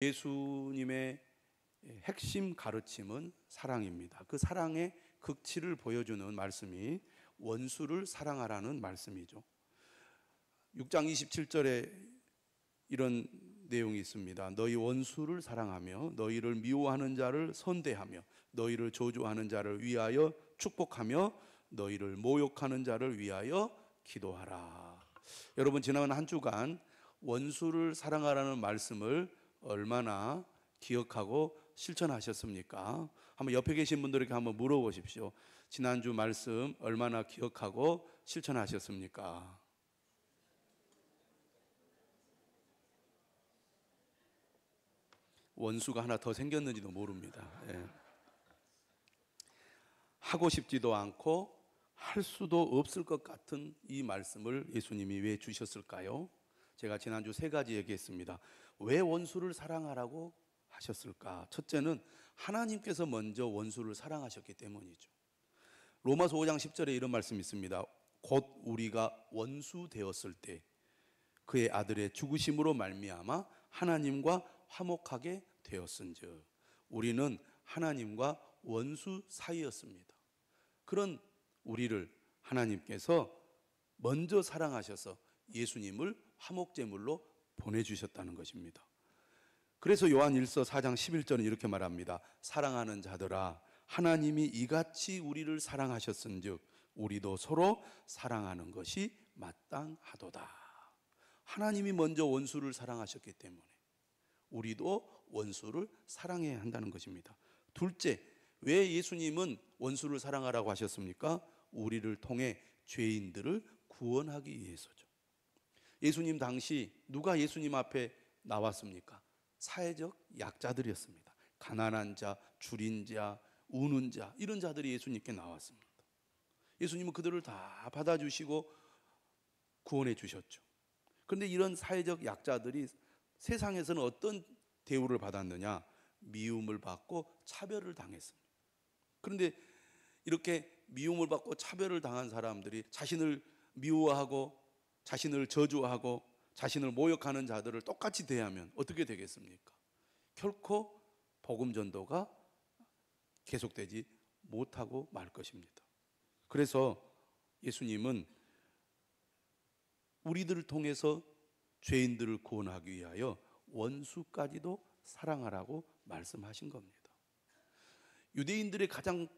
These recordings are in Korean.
예수님의 핵심 가르침은 사랑입니다. 그 사랑의 극치를 보여주는 말씀이 원수를 사랑하라는 말씀이죠. 6장 27절에 이런 내용이 있습니다. 너희 원수를 사랑하며 너희를 미워하는 자를 선대하며 너희를 저주하는 자를 위하여 축복하며 너희를 모욕하는 자를 위하여 기도하라. 여러분, 지난 한 주간 원수를 사랑하라는 말씀을 얼마나 기억하고 실천하셨습니까? 한번 옆에 계신 분들에게 한번 물어보십시오. 지난주 말씀 얼마나 기억하고 실천하셨습니까? 원수가 하나 더 생겼는지도 모릅니다. 예. 하고 싶지도 않고 할 수도 없을 것 같은 이 말씀을 예수님이 왜 주셨을까요? 제가 지난주 세 가지 얘기했습니다. 왜 원수를 사랑하라고 하셨을까? 첫째는 하나님께서 먼저 원수를 사랑하셨기 때문이죠. 로마서 5장 10절에 이런 말씀이 있습니다. 곧 우리가 원수 되었을 때 그의 아들의 죽으심으로 말미암아 하나님과 화목하게 되었은즉 우리는 하나님과 원수 사이였습니다. 그런 우리를 하나님께서 먼저 사랑하셔서 예수님을 화목제물로 보내주셨다는 것입니다. 그래서 요한 1서 4장 11절은 이렇게 말합니다. 사랑하는 자들아, 하나님이 이같이 우리를 사랑하셨은즉 우리도 서로 사랑하는 것이 마땅하도다. 하나님이 먼저 원수를 사랑하셨기 때문에 우리도 원수를 사랑해야 한다는 것입니다. 둘째, 왜 예수님은 원수를 사랑하라고 하셨습니까? 우리를 통해 죄인들을 구원하기 위해서죠. 예수님 당시 누가 예수님 앞에 나왔습니까? 사회적 약자들이었습니다. 가난한 자, 줄인 자, 우는 자, 이런 자들이 예수님께 나왔습니다. 예수님은 그들을 다 받아주시고 구원해 주셨죠. 그런데 이런 사회적 약자들이 세상에서는 어떤 대우를 받았느냐? 미움을 받고 차별을 당했습니다. 그런데 이렇게 미움을 받고 차별을 당한 사람들이 자신을 미워하고 자신을 저주하고 자신을 모욕하는 자들을 똑같이 대하면 어떻게 되겠습니까? 결코 복음 전도가 계속되지 못하고 말 것입니다. 그래서 예수님은 우리들을 통해서 죄인들을 구원하기 위하여 원수까지도 사랑하라고 말씀하신 겁니다. 유대인들의 가장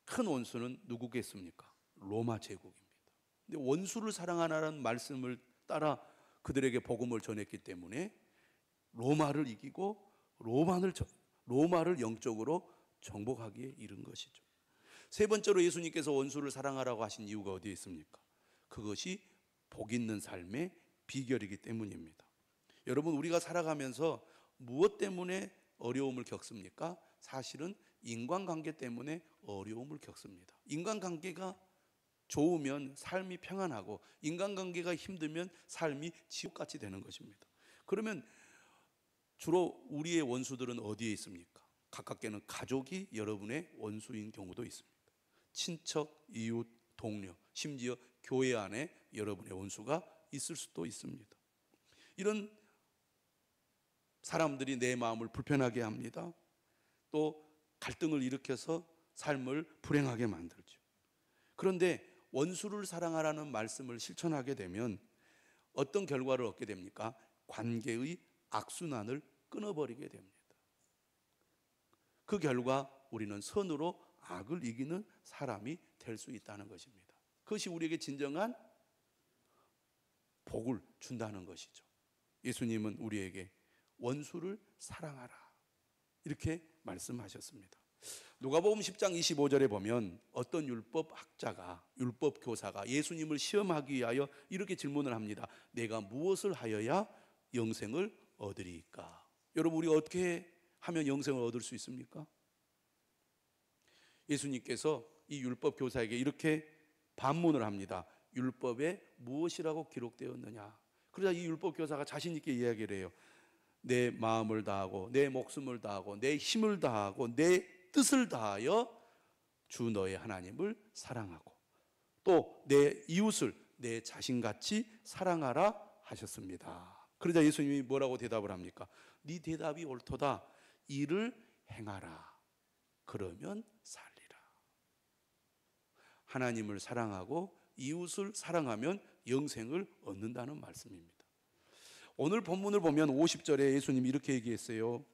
큰 원수는 누구겠습니까? 로마 제국입니다. 근데 원수를 사랑하라는 말씀을 따라 그들에게 복음을 전했기 때문에 로마를 이기고 로마를 영적으로 정복하기에 이른 것이죠. 세 번째로 예수님께서 원수를 사랑하라고 하신 이유가 어디에 있습니까? 그것이 복 있는 삶의 비결이기 때문입니다. 여러분, 우리가 살아가면서 무엇 때문에 어려움을 겪습니까? 사실은 인간관계 때문에 어려움을 겪습니다. 인간관계가 좋으면 삶이 평안하고 인간관계가 힘들면 삶이 지옥같이 되는 것입니다. 그러면 주로 우리의 원수들은 어디에 있습니까? 가깝게는 가족이 여러분의 원수인 경우도 있습니다. 친척, 이웃, 동료, 심지어 교회 안에 여러분의 원수가 있을 수도 있습니다. 이런 사람들이 내 마음을 불편하게 합니다. 또 갈등을 일으켜서 삶을 불행하게 만들죠. 그런데 원수를 사랑하라는 말씀을 실천하게 되면 어떤 결과를 얻게 됩니까? 관계의 악순환을 끊어버리게 됩니다. 그 결과 우리는 선으로 악을 이기는 사람이 될 수 있다는 것입니다. 그것이 우리에게 진정한 복을 준다는 것이죠. 예수님은 우리에게 원수를 사랑하라 이렇게 말씀하셨습니다. 누가복음 10장 25절에 보면 어떤 율법학자가, 율법교사가 예수님을 시험하기 위하여 이렇게 질문을 합니다. 내가 무엇을 하여야 영생을 얻으리까? 여러분, 우리 어떻게 하면 영생을 얻을 수 있습니까? 예수님께서 이 율법교사에게 이렇게 반문을 합니다. 율법에 무엇이라고 기록되었느냐? 그러자 이 율법교사가 자신 있게 이야기를 해요. 내 마음을 다하고 내 목숨을 다하고 내 힘을 다하고 내 뜻을 다하여 주 너의 하나님을 사랑하고 또 내 이웃을 내 자신같이 사랑하라 하셨습니다. 그러자 예수님이 뭐라고 대답을 합니까? 네 대답이 옳도다. 이를 행하라. 그러면 살리라. 하나님을 사랑하고 이웃을 사랑하면 영생을 얻는다는 말씀입니다. 오늘 본문을 보면 50절에 예수님이 이렇게 얘기했어요.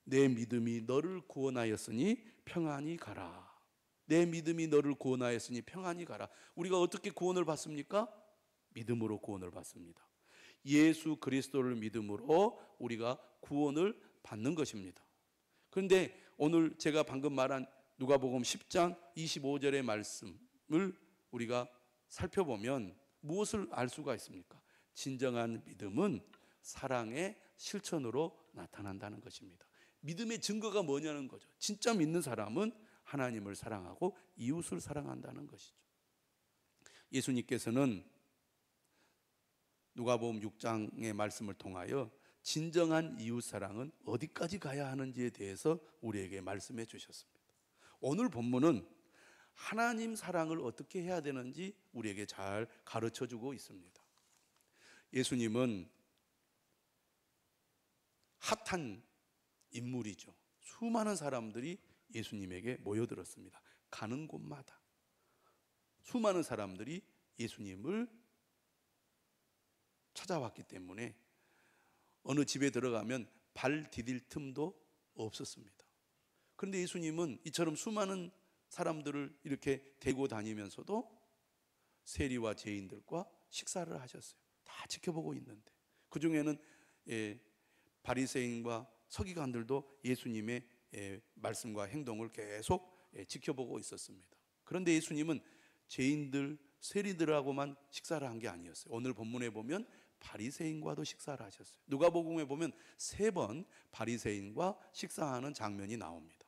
내 믿음이 너를 구원하였으니 평안히 가라. 내 믿음이 너를 구원하였으니 평안히 가라. 우리가 어떻게 구원을 받습니까? 믿음으로 구원을 받습니다. 예수 그리스도를 믿음으로 우리가 구원을 받는 것입니다. 그런데 오늘 제가 방금 말한 누가복음 10장 25절의 말씀을 우리가 살펴보면 무엇을 알 수가 있습니까? 진정한 믿음은 사랑의 실천으로 나타난다는 것입니다. 믿음의 증거가 뭐냐는 거죠. 진짜 믿는 사람은 하나님을 사랑하고 이웃을 사랑한다는 것이죠. 예수님께서는 누가복음 6장의 말씀을 통하여 진정한 이웃 사랑은 어디까지 가야 하는지에 대해서 우리에게 말씀해 주셨습니다. 오늘 본문은 하나님 사랑을 어떻게 해야 되는지 우리에게 잘 가르쳐 주고 있습니다. 예수님은 핫한 인물이죠. 수많은 사람들이 예수님에게 모여들었습니다. 가는 곳마다 수많은 사람들이 예수님을 찾아왔기 때문에 어느 집에 들어가면 발 디딜 틈도 없었습니다. 그런데 예수님은 이처럼 수많은 사람들을 이렇게 데리고 다니면서도 세리와 죄인들과 식사를 하셨어요. 다 지켜보고 있는데 그 중에는 바리새인과 서기관들도 예수님의 말씀과 행동을 계속 지켜보고 있었습니다. 그런데 예수님은 죄인들, 세리들하고만 식사를 한 게 아니었어요. 오늘 본문에 보면 바리새인과도 식사를 하셨어요. 누가복음에 보면 3번 바리새인과 식사하는 장면이 나옵니다.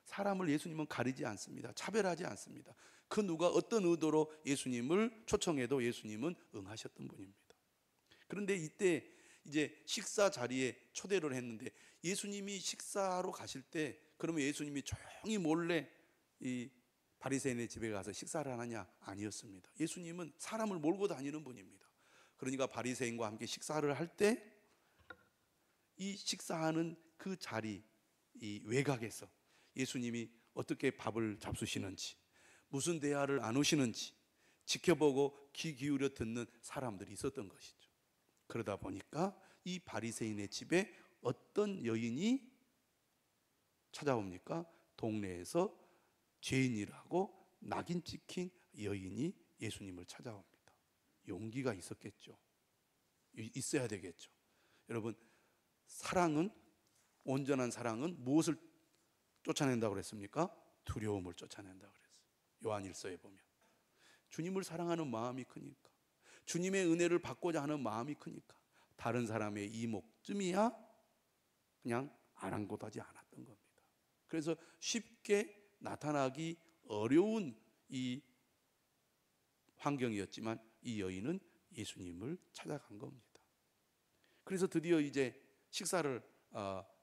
사람을 예수님은 가리지 않습니다. 차별하지 않습니다. 그 누가 어떤 의도로 예수님을 초청해도 예수님은 응하셨던 분입니다. 그런데 이때 이제 식사 자리에 초대를 했는데 예수님이 식사하러 가실 때 그러면 예수님이 조용히 몰래 이 바리새인의 집에 가서 식사를 하느냐? 아니었습니다. 예수님은 사람을 몰고 다니는 분입니다. 그러니까 바리새인과 함께 식사를 할 때 이 식사하는 그 자리, 이 외곽에서 예수님이 어떻게 밥을 잡수시는지, 무슨 대화를 나누시는지 지켜보고 귀 기울여 듣는 사람들이 있었던 것이죠. 그러다 보니까 이 바리새인의 집에 어떤 여인이 찾아옵니까? 동네에서 죄인이라고 낙인 찍힌 여인이 예수님을 찾아옵니다. 용기가 있었겠죠. 있어야 되겠죠. 여러분, 사랑은, 온전한 사랑은 무엇을 쫓아낸다고 그랬습니까? 두려움을 쫓아낸다고 그랬어요. 요한일서에 보면 주님을 사랑하는 마음이 크니까, 주님의 은혜를 받고자 하는 마음이 크니까 다른 사람의 이목쯤이야 그냥 아랑곳하지 않았던 겁니다. 그래서 쉽게 나타나기 어려운 이 환경이었지만 이 여인은 예수님을 찾아간 겁니다. 그래서 드디어 이제 식사를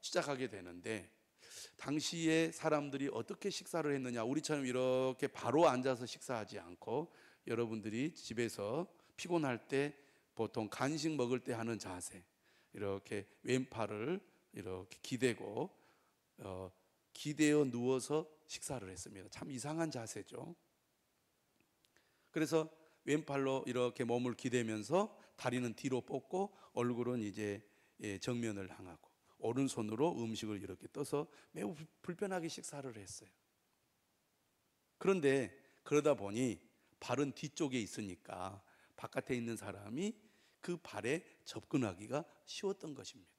시작하게 되는데 당시에 사람들이 어떻게 식사를 했느냐, 우리처럼 이렇게 바로 앉아서 식사하지 않고 여러분들이 집에서 피곤할 때 보통 간식 먹을 때 하는 자세, 이렇게 왼팔을 이렇게 기대고 기대어 누워서 식사를 했습니다. 참 이상한 자세죠. 그래서 왼팔로 이렇게 몸을 기대면서 다리는 뒤로 뻗고 얼굴은 이제 정면을 향하고 오른손으로 음식을 이렇게 떠서 매우 불편하게 식사를 했어요. 그런데 그러다 보니 발은 뒤쪽에 있으니까 바깥에 있는 사람이 그 발에 접근하기가 쉬웠던 것입니다.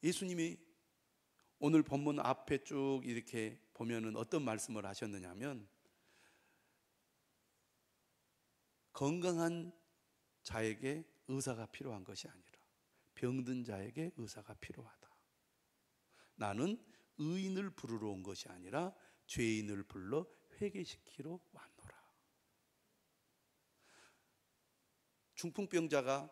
예수님이 오늘 본문 앞에 쭉 이렇게 보면은 어떤 말씀을 하셨느냐면 건강한 자에게 의사가 필요한 것이 아니라 병든 자에게 의사가 필요하다. 나는 의인을 부르러 온 것이 아니라 죄인을 불러 회개시키러 왔노라. 중풍병자가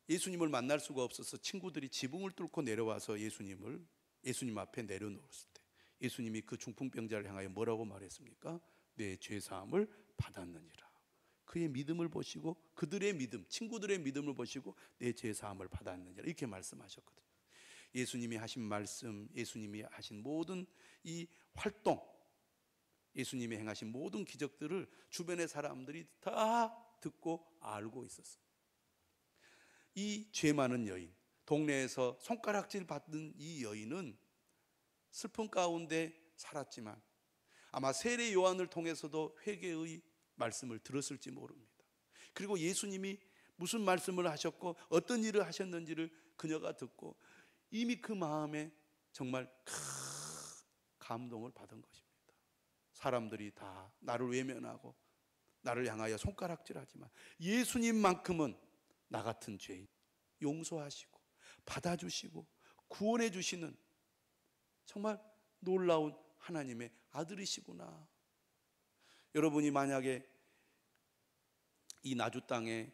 예수님을 만날 수가 없어서 친구들이 지붕을 뚫고 내려와서 예수님 앞에 내려놓았을 때 예수님이 그 중풍병자를 향하여 뭐라고 말했습니까? 내 죄사함을 받았느니라. 그의 믿음을 보시고 그들의 믿음, 친구들의 믿음을 보시고 내 죄 사함을 받았느니라 이렇게 말씀하셨거든요. 예수님이 하신 말씀, 예수님이 하신 모든 이 활동, 예수님이 행하신 모든 기적들을 주변의 사람들이 다 듣고 알고 있었어요. 이 죄 많은 여인, 동네에서 손가락질 받는 이 여인은 슬픔 가운데 살았지만 아마 세례 요한을 통해서도 회개의 말씀을 들었을지 모릅니다. 그리고 예수님이 무슨 말씀을 하셨고 어떤 일을 하셨는지를 그녀가 듣고 이미 그 마음에 정말 큰 감동을 받은 것입니다. 사람들이 다 나를 외면하고 나를 향하여 손가락질하지만 예수님만큼은 나 같은 죄인 용서하시고 받아주시고 구원해 주시는 정말 놀라운 하나님의 아들이시구나. 여러분이 만약에 이 나주 땅에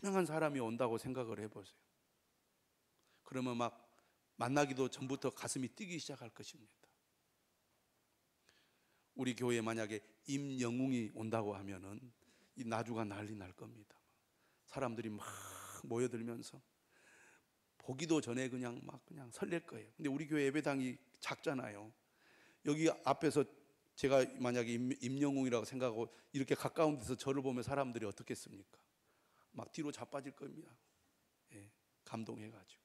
유명한 사람이 온다고 생각을 해보세요. 그러면 막 만나기도 전부터 가슴이 뛰기 시작할 것입니다. 우리 교회에 만약에 임영웅이 온다고 하면은 이 나주가 난리 날 겁니다. 사람들이 막 모여들면서 보기도 전에 그냥 설렐 거예요. 근데 우리 교회 예배당이 작잖아요. 여기 앞에서 제가 만약에 임영웅이라고 생각하고 이렇게 가까운 데서 저를 보면 사람들이 어떻겠습니까? 막 뒤로 자빠질 겁니다. 예, 감동해가지고.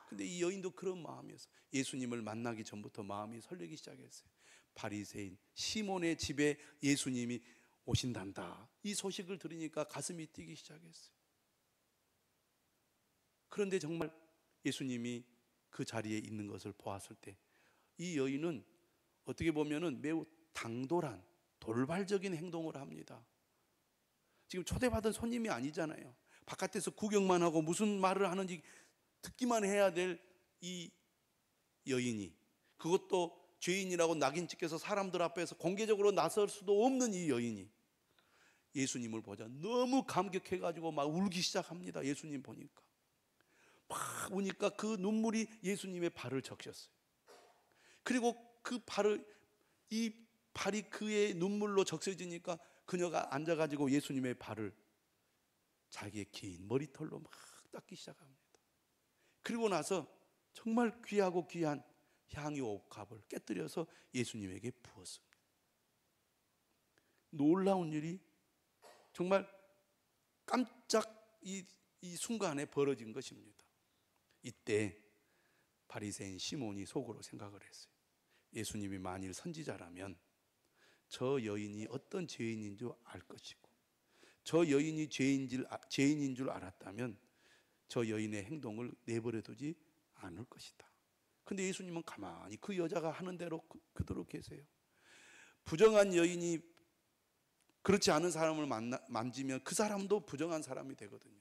근데 이 여인도 그런 마음이었어요. 예수님을 만나기 전부터 마음이 설레기 시작했어요. 바리새인 시몬의 집에 예수님이 오신단다. 이 소식을 들으니까 가슴이 뛰기 시작했어요. 그런데 정말 예수님이 그 자리에 있는 것을 보았을 때 이 여인은 어떻게 보면은 매우 당돌한 돌발적인 행동을 합니다. 지금 초대받은 손님이 아니잖아요. 바깥에서 구경만 하고 무슨 말을 하는지 듣기만 해야 될 이 여인이, 그것도 죄인이라고 낙인 찍혀서 사람들 앞에서 공개적으로 나설 수도 없는 이 여인이 예수님을 보자 너무 감격해가지고 막 울기 시작합니다. 예수님 보니까 막 우니까 그 눈물이 예수님의 발을 적셨어요. 그리고 그 이 발이 그의 눈물로 적셔지니까 그녀가 앉아가지고 예수님의 발을 자기의 긴 머리털로 막 닦기 시작합니다. 그리고 나서 정말 귀하고 귀한 향유옥합을 깨뜨려서 예수님에게 부었습니다. 놀라운 일이 정말 깜짝 이 순간에 벌어진 것입니다. 이때 바리새인 시몬이 속으로 생각을 했어요. 예수님이 만일 선지자라면 저 여인이 어떤 죄인인 줄 알 것이고 저 여인이 죄인인 줄 알았다면 저 여인의 행동을 내버려 두지 않을 것이다. 근데 예수님은 가만히 그 여자가 하는 대로 그대로 계세요. 부정한 여인이 그렇지 않은 사람을 만지면 그 사람도 부정한 사람이 되거든요.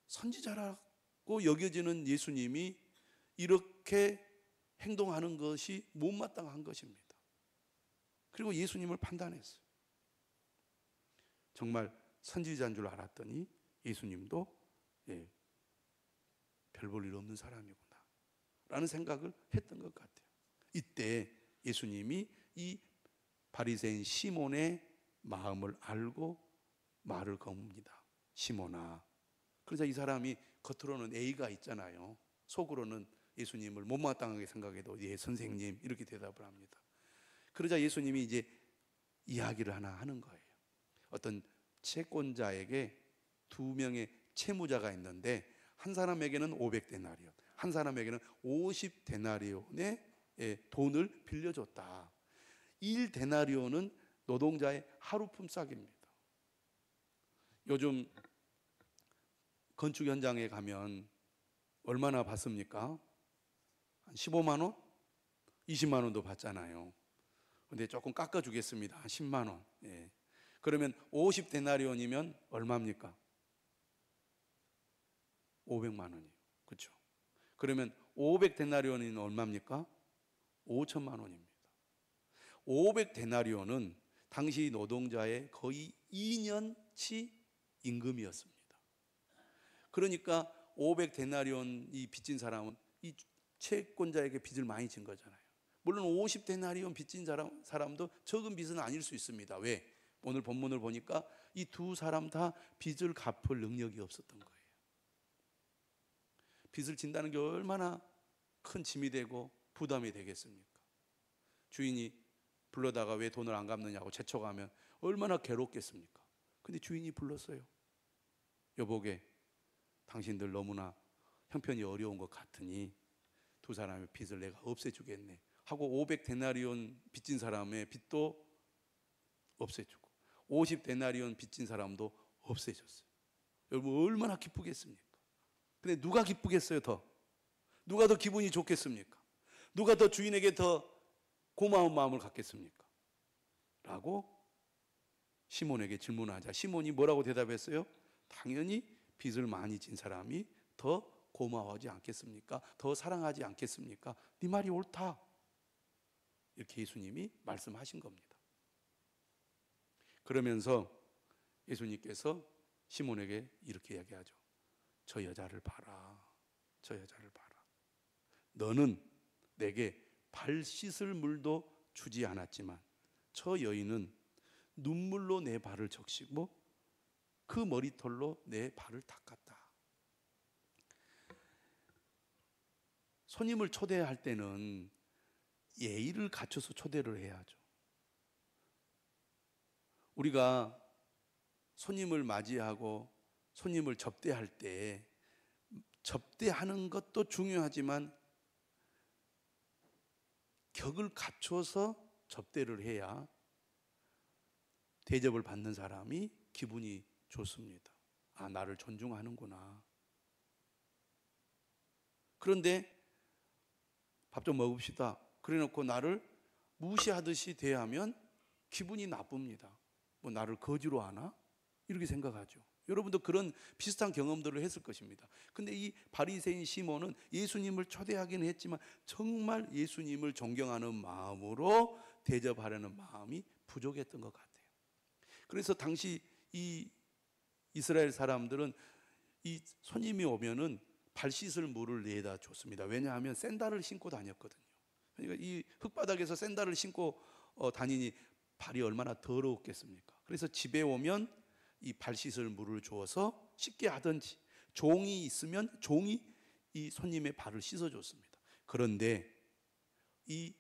선지자라고 여겨지는 예수님이 이렇게 행동하는 것이 못마땅한 것입니다. 그리고 예수님을 판단했어요. 정말 선지자인 줄 알았더니 예수님도 별 볼 일 없는 사람이구나 라는 생각을 했던 것 같아요. 이때 예수님이 이 바리새인 시몬의 마음을 알고 말을 겁니다. 시몬아. 그러자 이 사람이 겉으로는 A가 있잖아요. 속으로는 예수님을 못마땅하게 생각해도 예 선생님 이렇게 대답을 합니다. 그러자 예수님이 이제 이야기를 하나 하는 거예요. 어떤 채권자에게 두 명의 채무자가 있는데 한 사람에게는 500데나리온, 한 사람에게는 50데나리온의 돈을 빌려줬다. 1데나리온은 노동자의 하루 품삯입니다. 요즘 건축 현장에 가면 얼마나 받습니까? 한 15만 원? 20만 원도 받잖아요. 근데 조금 깎아주겠습니다. 한 10만 원. 예. 그러면 50데나리온이면 얼마입니까? 500만 원이에요. 그렇죠? 그러면 500데나리온은 얼마입니까? 5천만 원입니다. 500데나리온은 당시 노동자의 거의 2년치 임금이었습니다. 그러니까 500데나리온이 빚진 사람은 이 채권자에게 빚을 많이 진 거잖아요. 물론 50데나리온 빚진 사람도 적은 빚은 아닐 수 있습니다. 왜? 오늘 본문을 보니까 이 두 사람 다 빚을 갚을 능력이 없었던 거예요. 빚을 진다는 게 얼마나 큰 짐이 되고 부담이 되겠습니까? 주인이 불러다가 왜 돈을 안 갚느냐고 재촉하면 얼마나 괴롭겠습니까? 근데 주인이 불렀어요. 여보게, 당신들 너무나 형편이 어려운 것 같으니 두 사람의 빚을 내가 없애주겠네 하고 500데나리온 빚진 사람의 빚도 없애주고 50데나리온 빚진 사람도 없애줬어요. 여러분 얼마나 기쁘겠습니까? 근데 누가 기쁘겠어요? 누가 더 기분이 좋겠습니까? 누가 더 주인에게 더 고마운 마음을 갖겠습니까? 라고 시몬에게 질문하자 시몬이 뭐라고 대답했어요? 당연히 빚을 많이 진 사람이 더 고마워하지 않겠습니까? 더 사랑하지 않겠습니까? 네 말이 옳다. 이렇게 예수님이 말씀하신 겁니다. 그러면서 예수님께서 시몬에게 이렇게 이야기하죠. 저 여자를 봐라. 저 여자를 봐라. 너는 내게 발 씻을 물도 주지 않았지만 저 여인은 눈물로 내 발을 적시고 그 머리털로 내 발을 닦았다. 손님을 초대할 때는 예의를 갖춰서 초대를 해야죠. 우리가 손님을 맞이하고 손님을 접대할 때 접대하는 것도 중요하지만 격을 갖춰서 접대를 해야 대접을 받는 사람이 기분이 좋습니다. 아, 나를 존중하는구나. 그런데 밥 좀 먹읍시다. 그래 놓고 나를 무시하듯이 대하면 기분이 나쁩니다. 뭐 나를 거지로 하나? 이렇게 생각하죠. 여러분도 그런 비슷한 경험들을 했을 것입니다. 근데 이 바리새인 시몬은 예수님을 초대하기는 했지만 정말 예수님을 존경하는 마음으로 대접하려는 마음이 부족했던 것 같아요. 그래서 당시 이 이스라엘 사람들은 이 손님이 오면은 발 씻을 물을 내다 줬습니다. 왜냐하면 샌들을 신고 다녔거든요. 그러니까 이 흙바닥에서 샌들을 신고 다니니 발이 얼마나 더러웠겠습니까? 그래서 집에 오면 이 발 씻을 물을 주어서 씻게 하든지 종이 있으면 종이 이 손님의 발을 씻어줬습니다. 그런데 이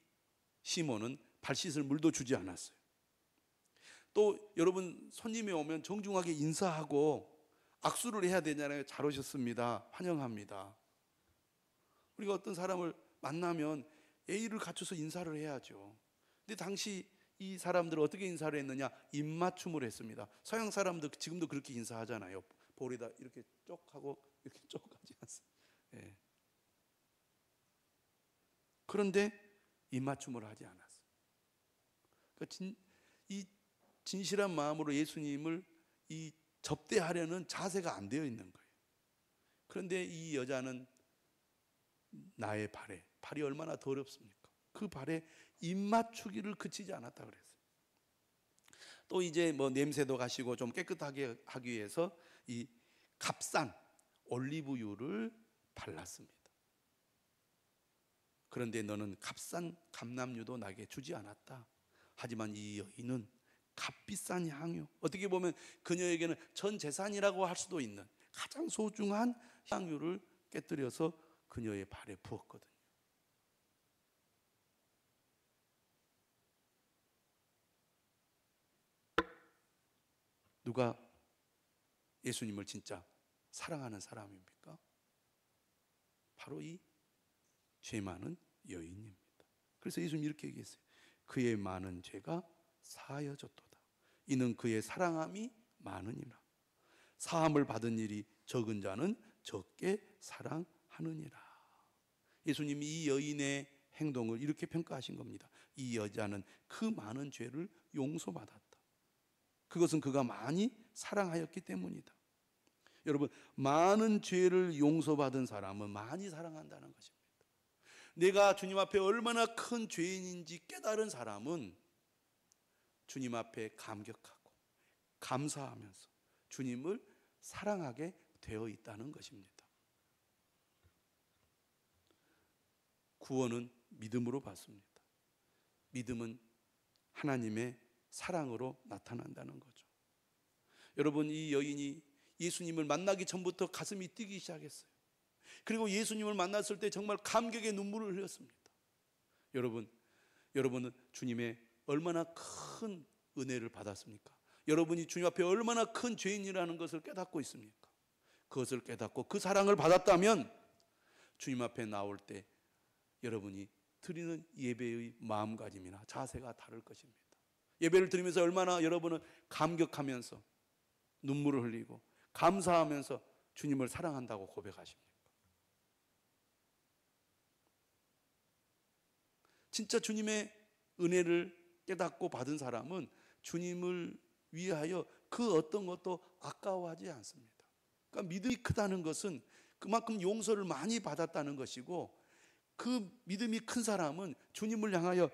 시몬은 발 씻을 물도 주지 않았어요. 또 여러분 손님이 오면 정중하게 인사하고 악수를 해야 되잖아요. 잘 오셨습니다. 환영합니다. 우리가 어떤 사람을 만나면 예의를 갖춰서 인사를 해야죠. 근데 당시 이 사람들은 어떻게 인사를 했느냐? 입맞춤을 했습니다. 서양 사람들 지금도 그렇게 인사하잖아요. 볼에다 이렇게 쪽 하고 이렇게 쪽 하지 않습니다. 예. 그런데 입맞춤을 하지 않았어요. 그러니까 이 진실한 마음으로 예수님을 이 접대하려는 자세가 안 되어 있는 거예요. 그런데 이 여자는 나의 발이 얼마나 더럽습니까? 그 발에 입맞추기를 그치지 않았다 그랬어요. 또 이제 뭐 냄새도 가시고 좀 깨끗하게 하기 위해서 이 값싼 올리브유를 발랐습니다. 그런데 너는 값싼 감람유도 나에게 주지 않았다. 하지만 이 여인은 값비싼 향유, 어떻게 보면 그녀에게는 전 재산이라고 할 수도 있는 가장 소중한 향유를 깨뜨려서 그녀의 발에 부었거든요. 누가 예수님을 진짜 사랑하는 사람입니까? 바로 이 죄 많은 여인입니다. 그래서 예수님 이렇게 얘기했어요. 그의 많은 죄가 사하여졌도다. 이는 그의 사랑함이 많으니라. 사함을 받은 일이 적은 자는 적게 사랑하느니라. 예수님이 이 여인의 행동을 이렇게 평가하신 겁니다. 이 여자는 그 많은 죄를 용서받았다. 그것은 그가 많이 사랑하였기 때문이다. 여러분, 많은 죄를 용서받은 사람은 많이 사랑한다는 것입니다. 내가 주님 앞에 얼마나 큰 죄인인지 깨달은 사람은 주님 앞에 감격하고 감사하면서 주님을 사랑하게 되어 있다는 것입니다. 구원은 믿음으로 받습니다. 믿음은 하나님의 사랑으로 나타난다는 거죠. 여러분, 이 여인이 예수님을 만나기 전부터 가슴이 뛰기 시작했어요. 그리고 예수님을 만났을 때 정말 감격의 눈물을 흘렸습니다. 여러분은 주님의 얼마나 큰 은혜를 받았습니까? 여러분이 주님 앞에 얼마나 큰 죄인이라는 것을 깨닫고 있습니까? 그것을 깨닫고 그 사랑을 받았다면 주님 앞에 나올 때 여러분이 드리는 예배의 마음가짐이나 자세가 다를 것입니다. 예배를 드리면서 얼마나 여러분은 감격하면서 눈물을 흘리고 감사하면서 주님을 사랑한다고 고백하십니까? 진짜 주님의 은혜를 깨닫고 받은 사람은 주님을 위하여 그 어떤 것도 아까워하지 않습니다. 그러니까 믿음이 크다는 것은 그만큼 용서를 많이 받았다는 것이고, 그 믿음이 큰 사람은 주님을 향하여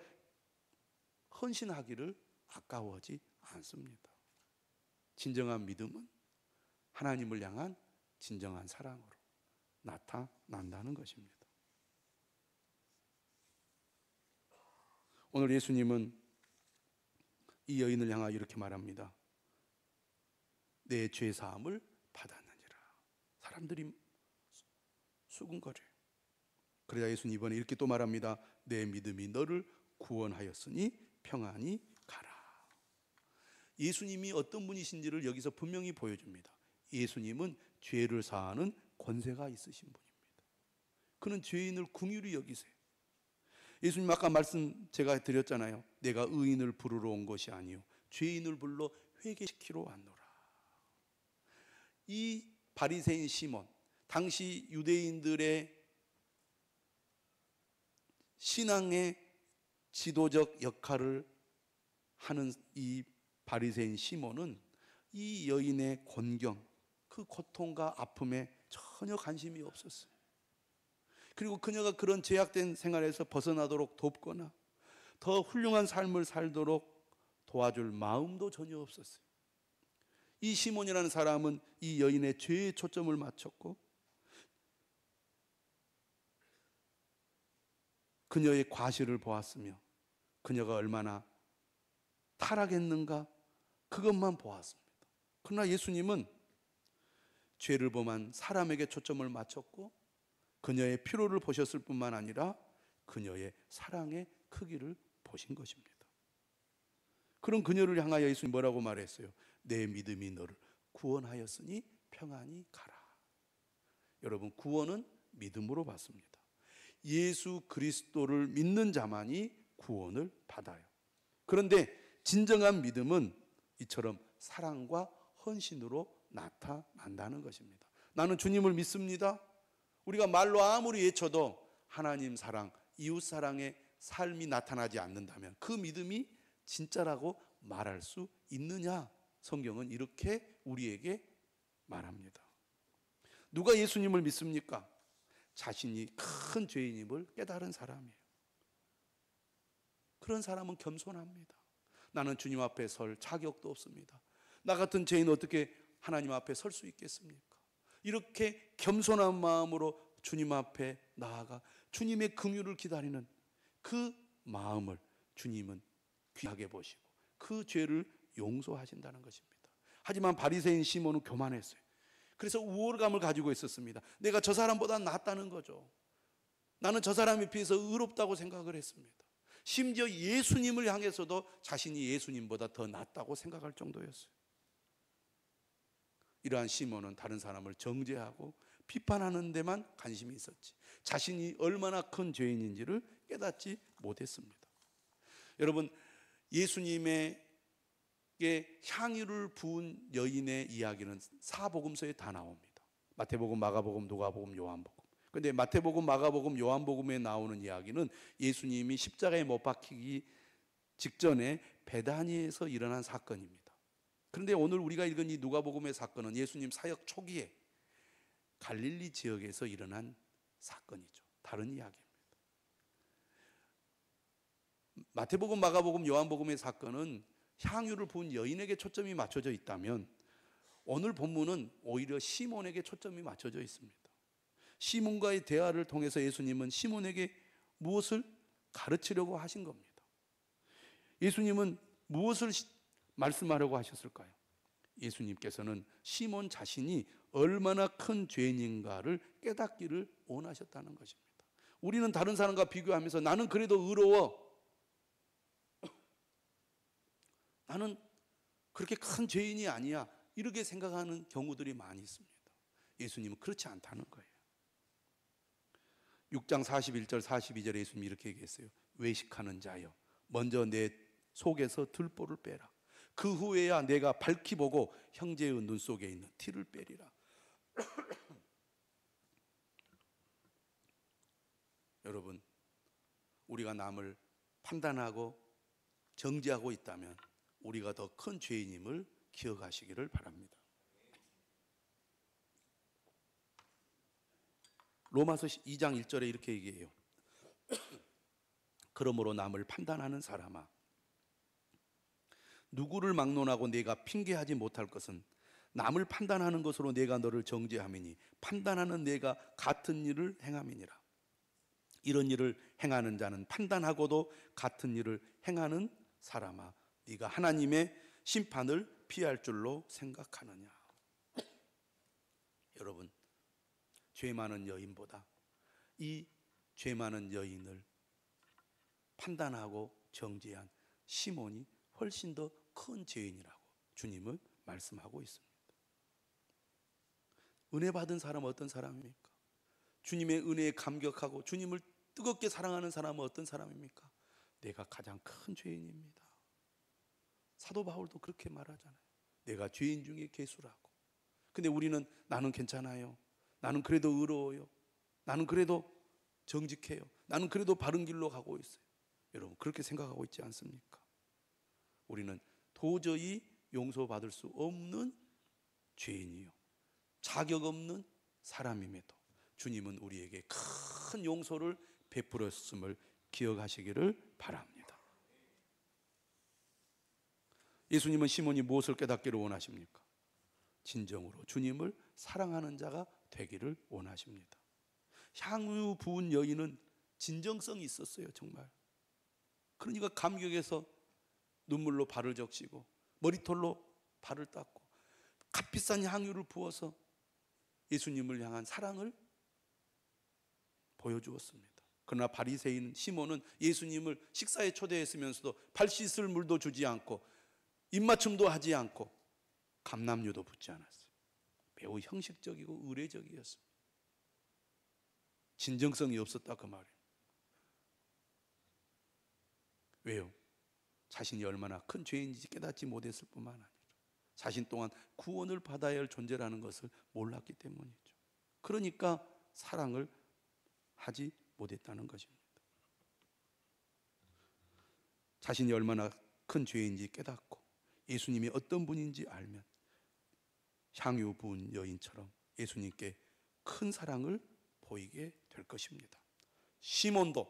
헌신하기를 아까워하지 않습니다. 진정한 믿음은 하나님을 향한 진정한 사랑으로 나타난다는 것입니다. 오늘 예수님은 이 여인을 향하여 이렇게 말합니다. 내 죄 사함을 받았느니라. 사람들이 수군거려요. 그러자 예수님 이번에 이렇게 또 말합니다. 내 믿음이 너를 구원하였으니 평안히 가라. 예수님이 어떤 분이신지를 여기서 분명히 보여줍니다. 예수님은 죄를 사하는 권세가 있으신 분입니다. 그는 죄인을 긍휼히 여기세요. 예수님 아까 말씀 제가 드렸잖아요. 내가 의인을 부르러 온 것이 아니요 죄인을 불러 회개시키러 왔노라. 이 바리새인 시몬, 당시 유대인들의 신앙의 지도적 역할을 하는 이 바리새인 시몬은 이 여인의 곤경, 그 고통과 아픔에 전혀 관심이 없었어요. 그리고 그녀가 그런 제약된 생활에서 벗어나도록 돕거나 더 훌륭한 삶을 살도록 도와줄 마음도 전혀 없었어요. 이 시몬이라는 사람은 이 여인의 죄에 초점을 맞췄고 그녀의 과실을 보았으며 그녀가 얼마나 타락했는가 그것만 보았습니다. 그러나 예수님은 죄를 범한 사람에게 초점을 맞췄고 그녀의 피로를 보셨을 뿐만 아니라 그녀의 사랑의 크기를 보신 것입니다. 그런 그녀를 향하여 예수님 뭐라고 말했어요? 내 믿음이 너를 구원하였으니 평안히 가라. 여러분, 구원은 믿음으로 받습니다. 예수 그리스도를 믿는 자만이 구원을 받아요. 그런데 진정한 믿음은 이처럼 사랑과 헌신으로 나타난다는 것입니다. 나는 주님을 믿습니다. 우리가 말로 아무리 외쳐도 하나님 사랑, 이웃 사랑의 삶이 나타나지 않는다면 그 믿음이 진짜라고 말할 수 있느냐? 성경은 이렇게 우리에게 말합니다. 누가 예수님을 믿습니까? 자신이 큰 죄인임을 깨달은 사람이에요. 그런 사람은 겸손합니다. 나는 주님 앞에 설 자격도 없습니다. 나 같은 죄인 어떻게 하나님 앞에 설 수 있겠습니까? 이렇게 겸손한 마음으로 주님 앞에 나아가 주님의 긍휼을 기다리는 그 마음을 주님은 귀하게 보시고 그 죄를 용서하신다는 것입니다. 하지만 바리새인 시몬은 교만했어요. 그래서 우월감을 가지고 있었습니다. 내가 저 사람보다 낫다는 거죠. 나는 저 사람에 비해서 의롭다고 생각을 했습니다. 심지어 예수님을 향해서도 자신이 예수님보다 더 낫다고 생각할 정도였어요. 이러한 시몬은 다른 사람을 정죄하고 비판하는 데만 관심이 있었지 자신이 얼마나 큰 죄인인지를 깨닫지 못했습니다. 여러분, 예수님에게 향유를 부은 여인의 이야기는 사복음서에 다 나옵니다. 마태복음, 마가복음, 누가복음, 요한복음. 그런데 마태복음, 마가복음, 요한복음에 나오는 이야기는 예수님이 십자가에 못 박히기 직전에 베다니에서 일어난 사건입니다. 그런데 오늘 우리가 읽은 이 누가복음의 사건은 예수님 사역 초기에 갈릴리 지역에서 일어난 사건이죠. 다른 이야기입니다. 마태복음, 마가복음, 요한복음의 사건은 향유를 부은 여인에게 초점이 맞춰져 있다면 오늘 본문은 오히려 시몬에게 초점이 맞춰져 있습니다. 시몬과의 대화를 통해서 예수님은 시몬에게 무엇을 가르치려고 하신 겁니다. 예수님은 무엇을 말씀하려고 하셨을까요? 예수님께서는 시몬 자신이 얼마나 큰 죄인인가를 깨닫기를 원하셨다는 것입니다. 우리는 다른 사람과 비교하면서 나는 그래도 의로워, 나는 그렇게 큰 죄인이 아니야, 이렇게 생각하는 경우들이 많이 있습니다. 예수님은 그렇지 않다는 거예요. 6장 41절 42절에 예수님이 이렇게 얘기했어요. 외식하는 자여, 먼저 내 속에서 들보를 빼라. 그 후에야 내가 밝히 보고 형제의 눈 속에 있는 티를 빼리라. 여러분, 우리가 남을 판단하고 정죄하고 있다면 우리가 더 큰 죄인임을 기억하시기를 바랍니다. 로마서 2장 1절에 이렇게 얘기해요. 그러므로 남을 판단하는 사람아, 누구를 막론하고 내가 핑계하지 못할 것은 남을 판단하는 것으로 내가 너를 정죄함이니 판단하는 내가 같은 일을 행함이니라. 이런 일을 행하는 자는 판단하고도 같은 일을 행하는 사람아, 네가 하나님의 심판을 피할 줄로 생각하느냐. 여러분, 죄 많은 여인보다 이 죄 많은 여인을 판단하고 정죄한 시몬이 훨씬 더 큰 죄인이라고 주님은 말씀하고 있습니다. 은혜 받은 사람은 어떤 사람입니까? 주님의 은혜에 감격하고 주님을 뜨겁게 사랑하는 사람은 어떤 사람입니까? 내가 가장 큰 죄인입니다. 사도 바울도 그렇게 말하잖아요. 내가 죄인 중에 괴수라고. 근데 우리는 나는 괜찮아요, 나는 그래도 의로워요, 나는 그래도 정직해요, 나는 그래도 바른 길로 가고 있어요. 여러분, 그렇게 생각하고 있지 않습니까? 우리는 도저히 용서받을 수 없는 죄인이요, 자격 없는 사람임에도 주님은 우리에게 큰 용서를 베풀었음을 기억하시기를 바랍니다. 예수님은 시몬이 무엇을 깨닫기를 원하십니까? 진정으로 주님을 사랑하는 자가 되기를 원하십니다. 향유 부은 여인은 진정성이 있었어요, 정말. 그러니까 감격해서 눈물로 발을 적시고 머리털로 발을 닦고 값비싼 향유를 부어서 예수님을 향한 사랑을 보여주었습니다. 그러나 바리새인 시몬은 예수님을 식사에 초대했으면서도 발 씻을 물도 주지 않고 입맞춤도 하지 않고 감람유도 붓지 않았어요. 매우 형식적이고 의례적이었습니다. 진정성이 없었다, 그 말이에요. 왜요? 자신이 얼마나 큰 죄인인지 깨닫지 못했을 뿐만 아니라 자신 또한 구원을 받아야 할 존재라는 것을 몰랐기 때문이죠. 그러니까 사랑을 하지 못했다는 것입니다. 자신이 얼마나 큰 죄인인지 깨닫고 예수님이 어떤 분인지 알면 향유 부은 여인처럼 예수님께 큰 사랑을 보이게 될 것입니다. 시몬도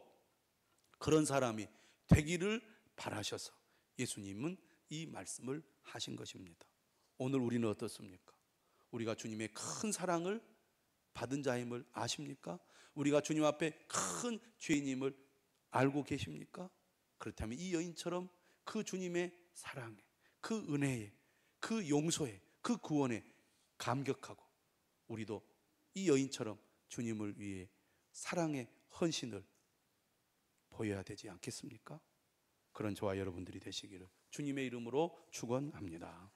그런 사람이 되기를 바라셔서 예수님은 이 말씀을 하신 것입니다. 오늘 우리는 어떻습니까? 우리가 주님의 큰 사랑을 받은 자임을 아십니까? 우리가 주님 앞에 큰 죄인임을 알고 계십니까? 그렇다면 이 여인처럼 그 주님의 사랑에, 그 은혜에, 그 용서에, 그 구원에 감격하고 우리도 이 여인처럼 주님을 위해 사랑의 헌신을 보여야 되지 않겠습니까? 그런 저와 여러분들이 되시기를 주님의 이름으로 축원합니다.